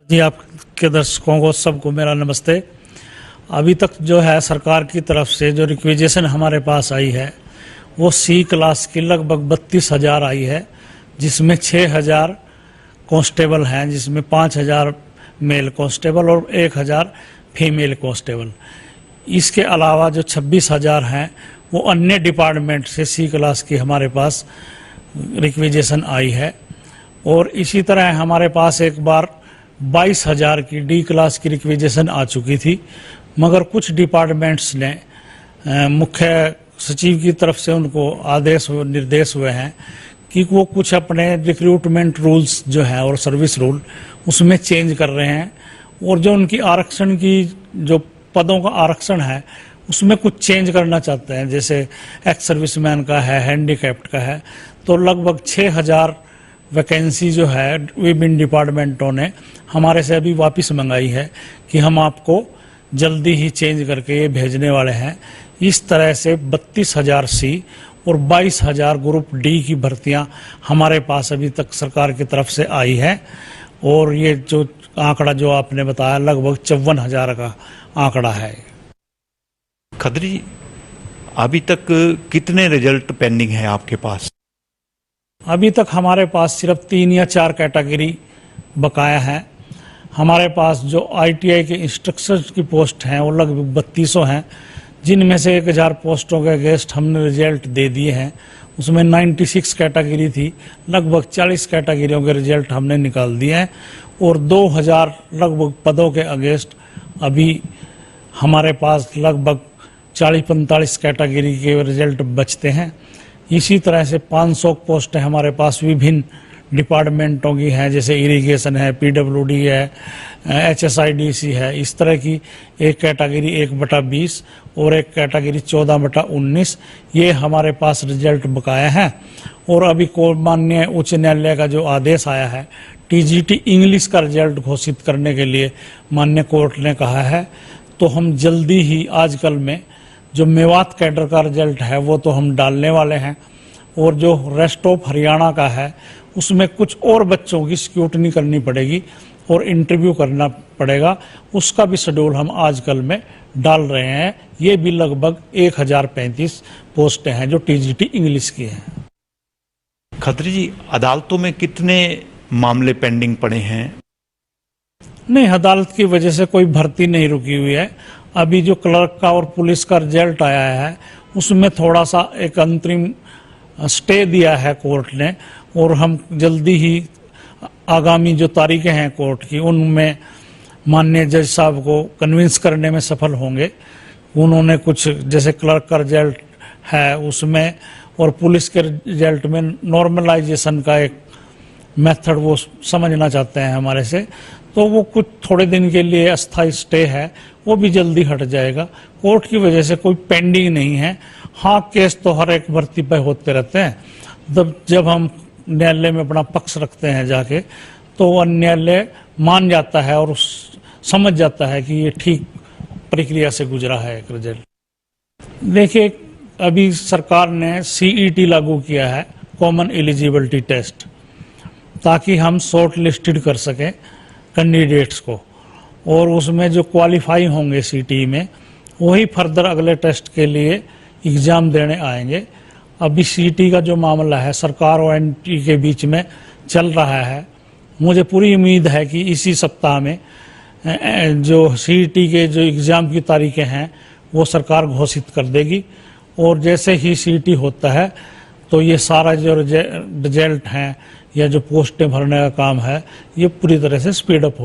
जी, आपके दर्शकों को सबको मेरा नमस्ते। अभी तक जो है सरकार की तरफ से जो रिक्विजिशन हमारे पास आई है वो सी क्लास की लगभग 32,000 आई है, जिसमें 6,000 कांस्टेबल हैं, जिसमें 5,000 मेल कांस्टेबल और 1,000 फीमेल कांस्टेबल। इसके अलावा जो 26,000 हैं वो अन्य डिपार्टमेंट से सी क्लास की हमारे पास रिक्विजिशन आई है। और इसी तरह हमारे पास एक बार 22,000 की डी क्लास की रिक्विजिशन आ चुकी थी, मगर कुछ डिपार्टमेंट्स ने मुख्य सचिव की तरफ से उनको आदेश निर्देश हुए हैं कि वो कुछ अपने रिक्रूटमेंट रूल्स जो है और सर्विस रूल उसमें चेंज कर रहे हैं, और जो उनकी आरक्षण की जो पदों का आरक्षण है उसमें कुछ चेंज करना चाहते हैं। जैसे एक्स सर्विसमैन का है, हैंडीकैप्ड का है, तो लगभग 6,000 वैकेंसी जो है विभिन्न डिपार्टमेंटों ने हमारे से अभी वापस मंगाई है कि हम आपको जल्दी ही चेंज करके ये भेजने वाले हैं। इस तरह से 32,000 सी और 22,000 ग्रुप डी की भर्तियां हमारे पास अभी तक सरकार की तरफ से आई है। और ये जो आंकड़ा जो आपने बताया लगभग 54,000 का आंकड़ा है। खत्री, अभी तक कितने रिजल्ट पेंडिंग है आपके पास? अभी तक हमारे पास सिर्फ 3 या 4 कैटेगरी बकाया है। हमारे पास जो आईटीआई के इंस्ट्रक्टर की पोस्ट हैं वो लगभग 3200 हैं, जिनमें से 1,000 पोस्टों के अगेंस्ट हमने रिजल्ट दे दिए हैं। उसमें 96 कैटेगरी थी, लगभग 40 कैटेगरियों के रिजल्ट हमने निकाल दिए हैं, और 2,000 लगभग पदों के अगेंस्ट अभी हमारे पास लगभग 40-45 कैटेगरी के रिजल्ट बचते हैं। इसी तरह से 500 पोस्टें हमारे पास विभिन्न डिपार्टमेंटों की हैं, जैसे इरिगेशन है, पीडब्ल्यूडी है, एचएसआईडीसी है। इस तरह की एक कैटेगरी 1/20 और एक कैटेगरी 14/19 ये हमारे पास रिजल्ट बकाया है। और अभी माननीय उच्च न्यायालय का जो आदेश आया है टीजीटी इंग्लिश का रिजल्ट घोषित करने के लिए माननीय कोर्ट ने कहा है, तो हम जल्दी ही आजकल में जो मेवात कैडर का रिजल्ट है वो तो हम डालने वाले हैं, और जो रेस्ट ऑफ हरियाणा का है उसमें कुछ और बच्चों की स्क्रूटनी करनी पड़ेगी और इंटरव्यू करना पड़ेगा। उसका भी शेड्यूल हम आजकल में डाल रहे हैं। ये भी लगभग 1,035 पोस्टें हैं जो टीजीटी इंग्लिश की हैं। खत्री जी, अदालतों में कितने मामले पेंडिंग पड़े हैं? नहीं, अदालत की वजह से कोई भर्ती नहीं रुकी हुई है। अभी जो क्लर्क का और पुलिस का रिजल्ट आया है उसमें थोड़ा सा एक अंतरिम स्टे दिया है कोर्ट ने, और हम जल्दी ही आगामी जो तारीखें हैं कोर्ट की उनमें माननीय जज साहब को कन्विंस करने में सफल होंगे। उन्होंने कुछ जैसे क्लर्क का रिजल्ट है उसमें और पुलिस के रिजल्ट में नॉर्मलाइजेशन का एक मेथड वो समझना चाहते हैं हमारे से, तो वो कुछ थोड़े दिन के लिए अस्थायी स्टे है, वो भी जल्दी हट जाएगा। कोर्ट की वजह से कोई पेंडिंग नहीं है। हाँ, केस तो हर एक भर्ती पे होते रहते हैं। जब हम न्यायालय में अपना पक्ष रखते हैं जाके, तो न्यायालय मान जाता है और समझ जाता है कि ये ठीक प्रक्रिया से गुजरा है एक रिजल्ट। देखिए, अभी सरकार ने सीईटी लागू किया है, कॉमन एलिजिबिलिटी टेस्ट, ताकि हम शॉर्ट लिस्टेड कर सकें कैंडिडेट्स को, और उसमें जो क्वालिफाई होंगे सीटी में वही फर्दर अगले टेस्ट के लिए एग्ज़ाम देने आएंगे। अभी सीटी का जो मामला है सरकार और एनटी के बीच में चल रहा है। मुझे पूरी उम्मीद है कि इसी सप्ताह में जो सीटी के जो एग्ज़ाम की तारीखें हैं वो सरकार घोषित कर देगी, और जैसे ही सीटी होता है तो ये सारा जो रिजल्ट हैं या जो पोस्टें भरने का काम है ये पूरी तरह से स्पीड अप हो जाए।